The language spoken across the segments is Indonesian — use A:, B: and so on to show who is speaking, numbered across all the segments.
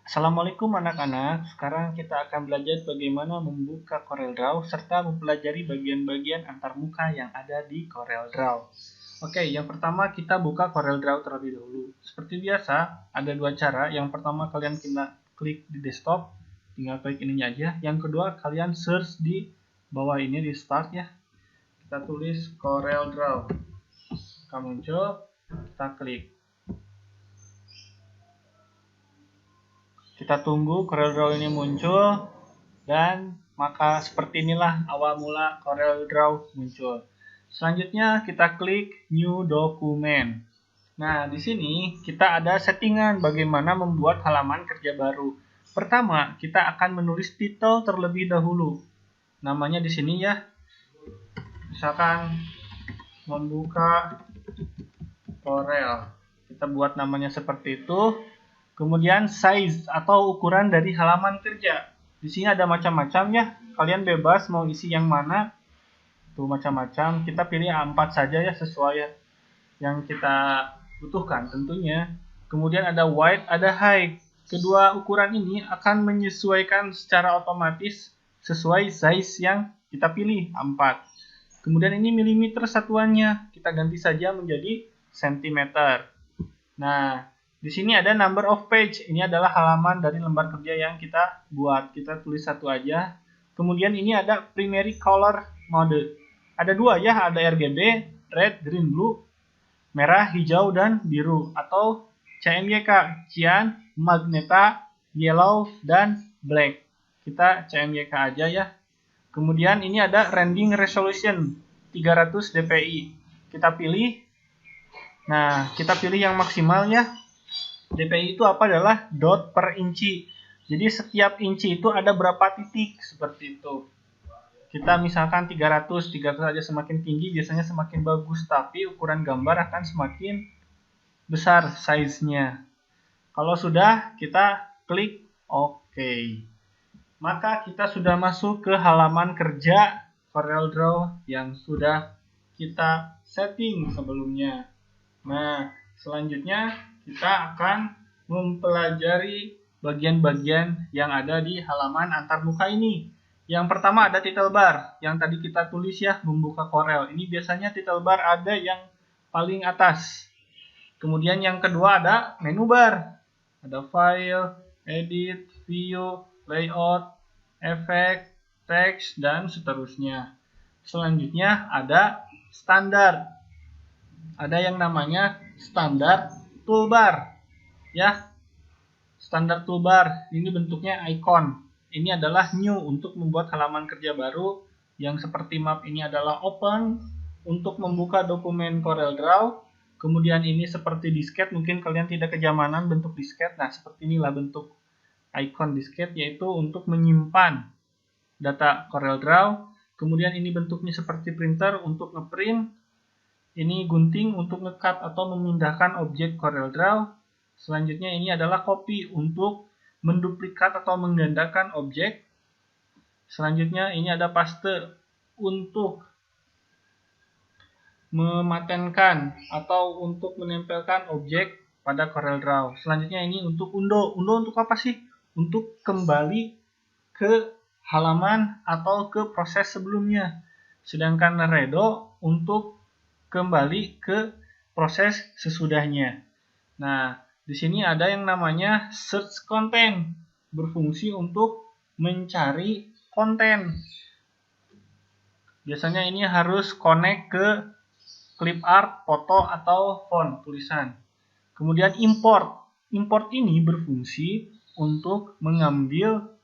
A: Assalamualaikum anak-anak, sekarang kita akan belajar bagaimana membuka CorelDRAW serta mempelajari bagian-bagian antarmuka yang ada di CorelDRAW. Oke, yang pertama kita buka CorelDRAW terlebih dahulu. Seperti biasa, ada dua cara. Yang pertama kalian klik di desktop, tinggal klik ininya aja. Yang kedua kalian search di bawah ini di start ya. Kita tulis CorelDRAW. Akan muncul, kita klik. Kita tunggu CorelDRAW ini muncul, dan maka seperti inilah awal mula CorelDRAW muncul. Selanjutnya kita klik New Document. Nah, di sini kita ada settingan bagaimana membuat halaman kerja baru. Pertama, kita akan menulis titel terlebih dahulu. Namanya di sini ya. Misalkan membuka Corel. Kita buat namanya seperti itu. Kemudian size atau ukuran dari halaman kerja. Di sini ada macam-macam ya. Kalian bebas mau isi yang mana. Tuh macam-macam. Kita pilih A4 saja ya sesuai yang kita butuhkan tentunya. Kemudian ada wide, ada height. Kedua ukuran ini akan menyesuaikan secara otomatis sesuai size yang kita pilih A4. Kemudian ini milimeter satuannya. Kita ganti saja menjadi sentimeter. Nah, di sini ada number of page. Ini adalah halaman dari lembar kerja yang kita buat. Kita tulis satu aja. Kemudian ini ada primary color mode. Ada dua ya, ada RGB, red, green, blue, merah, hijau, dan biru. Atau CMYK, cyan, magenta, yellow, dan black. Kita CMYK aja ya. Kemudian ini ada rendering resolution 300 dpi. Kita pilih. Nah, kita pilih yang maksimal ya. dpi itu apa adalah dot per inci. Jadi setiap inci itu ada berapa titik seperti itu. Kita misalkan 300 aja semakin tinggi biasanya semakin bagus, tapi ukuran gambar akan semakin besar size-nya. Kalau sudah, kita klik OK. Maka kita sudah masuk ke halaman kerja CorelDRAW yang sudah kita setting sebelumnya. Nah, selanjutnya kita akan mempelajari bagian-bagian yang ada di halaman antarmuka ini. Yang pertama ada title bar, yang tadi kita tulis ya, membuka Corel. Ini biasanya title bar ada yang paling atas. Kemudian yang kedua ada menu bar. Ada file, edit, view, layout, efek, teks, dan seterusnya. Selanjutnya ada standar. Ada yang namanya standar toolbar. Ya, standar toolbar ini bentuknya icon. Ini adalah new untuk membuat halaman kerja baru. Yang seperti map ini adalah open untuk membuka dokumen CorelDRAW. Kemudian ini seperti disket, mungkin kalian tidak kenyamanan bentuk disket. Nah, seperti inilah bentuk icon disket, yaitu untuk menyimpan data CorelDRAW. Kemudian ini bentuknya seperti printer untuk ngeprint. Ini gunting untuk ngekat atau memindahkan objek CorelDRAW. Selanjutnya ini adalah copy untuk menduplikat atau menggandakan objek. Selanjutnya ini ada paste untuk mematenkan atau untuk menempelkan objek pada CorelDRAW. Selanjutnya ini untuk undo. Undo untuk apa sih? Untuk kembali ke halaman atau ke proses sebelumnya. Sedangkan redo untuk kembali ke proses sesudahnya. Nah, di sini ada yang namanya search content, berfungsi untuk mencari konten. Biasanya ini harus connect ke clip art, foto, atau font tulisan. Kemudian import. Import ini berfungsi untuk mengambil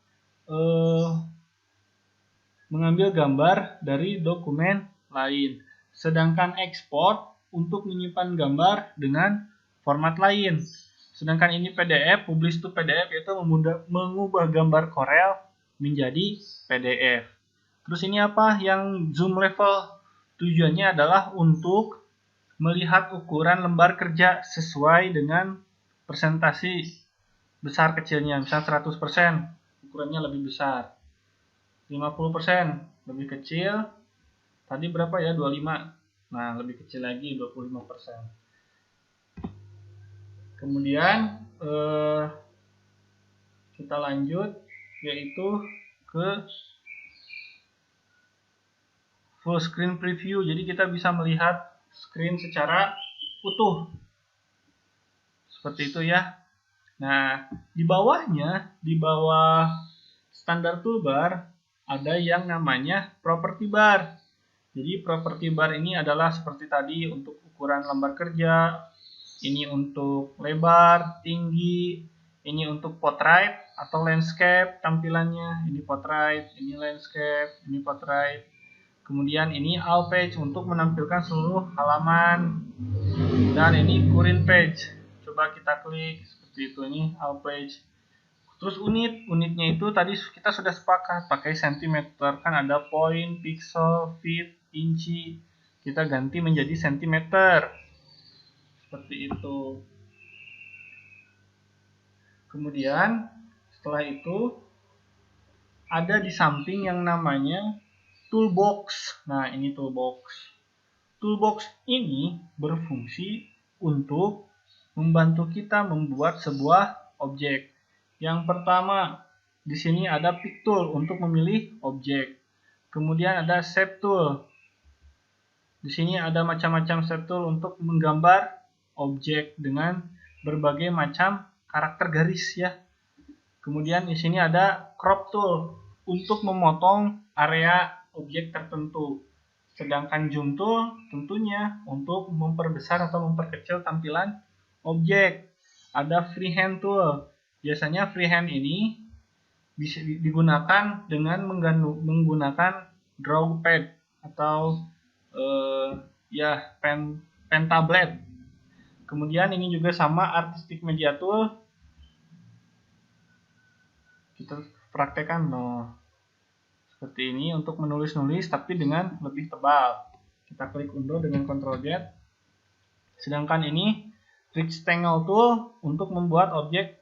A: gambar dari dokumen lain. Sedangkan export untuk menyimpan gambar dengan format lain. Sedangkan ini PDF, publish to PDF, yaitu mengubah gambar Corel menjadi PDF. Terus ini apa? Yang zoom level. Tujuannya adalah untuk melihat ukuran lembar kerja sesuai dengan presentasi besar kecilnya. Misal 100%, ukurannya lebih besar. 50% lebih kecil. Tadi berapa ya? 25. Nah, lebih kecil lagi 25%. Kemudian Kita lanjut, yaitu ke full screen preview. Jadi kita bisa melihat screen secara utuh. Seperti itu ya. Nah, di bawahnya, di bawah standar toolbar, ada yang namanya property bar. Jadi property bar ini adalah seperti tadi untuk ukuran lembar kerja, ini untuk lebar, tinggi, ini untuk portrait atau landscape tampilannya, ini portrait, ini landscape, ini portrait. Kemudian ini all page untuk menampilkan seluruh halaman, dan ini current page. Coba kita klik seperti itu, ini all page. Terus unitnya itu tadi kita sudah sepakat pakai cm, kan ada point, pixel, feet, inci. Kita ganti menjadi cm. Seperti itu. Kemudian setelah itu ada di samping yang namanya toolbox. Nah, ini toolbox. Toolbox ini berfungsi untuk membantu kita membuat sebuah objek. Yang pertama, di sini ada pick tool untuk memilih objek. Kemudian ada shape tool. Di sini ada macam-macam shape tool untuk menggambar objek dengan berbagai macam karakter garis ya. Kemudian di sini ada crop tool untuk memotong area objek tertentu. Sedangkan zoom tool tentunya untuk memperbesar atau memperkecil tampilan objek. Ada freehand tool. Biasanya freehand ini bisa digunakan dengan menggunakan draw pad atau pen tablet. Kemudian ini juga sama artistic media tool. Kita praktekkan seperti ini untuk menulis-nulis tapi dengan lebih tebal. Kita klik undo dengan Ctrl Z. Sedangkan ini rectangle tool untuk membuat objek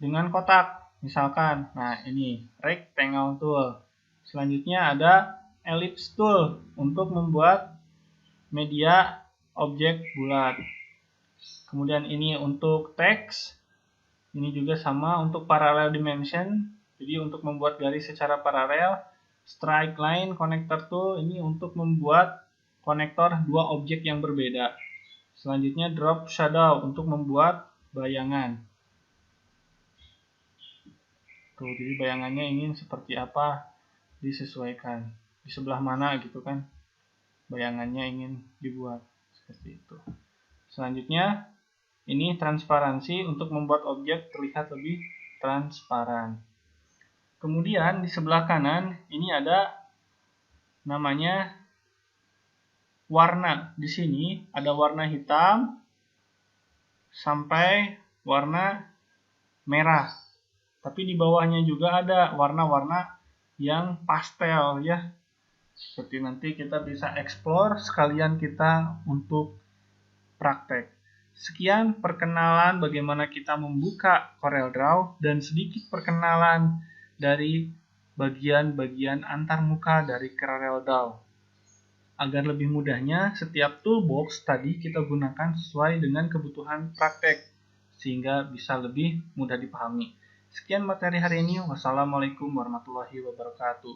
A: dengan kotak. Misalkan, nah ini rectangle tool. Selanjutnya ada ellipse tool untuk membuat media objek bulat. Kemudian ini untuk teks. Ini juga sama untuk parallel dimension. Jadi untuk membuat garis secara paralel. Strike line connector tool ini untuk membuat konektor dua objek yang berbeda. Selanjutnya drop shadow untuk membuat bayangan. Tuh, jadi bayangannya ingin seperti apa disesuaikan. Di sebelah mana gitu kan. Bayangannya ingin dibuat seperti itu. Selanjutnya ini transparansi untuk membuat objek terlihat lebih transparan. Kemudian di sebelah kanan ini ada namanya warna. Di sini ada warna hitam sampai warna merah. Tapi di bawahnya juga ada warna-warna yang pastel ya. Seperti nanti kita bisa explore sekalian kita untuk praktek. Sekian perkenalan bagaimana kita membuka CorelDRAW dan sedikit perkenalan dari bagian-bagian antarmuka dari CorelDRAW. Agar lebih mudahnya, setiap toolbox tadi kita gunakan sesuai dengan kebutuhan praktek sehingga bisa lebih mudah dipahami. Sekian materi hari ini. Wassalamualaikum warahmatullahi wabarakatuh.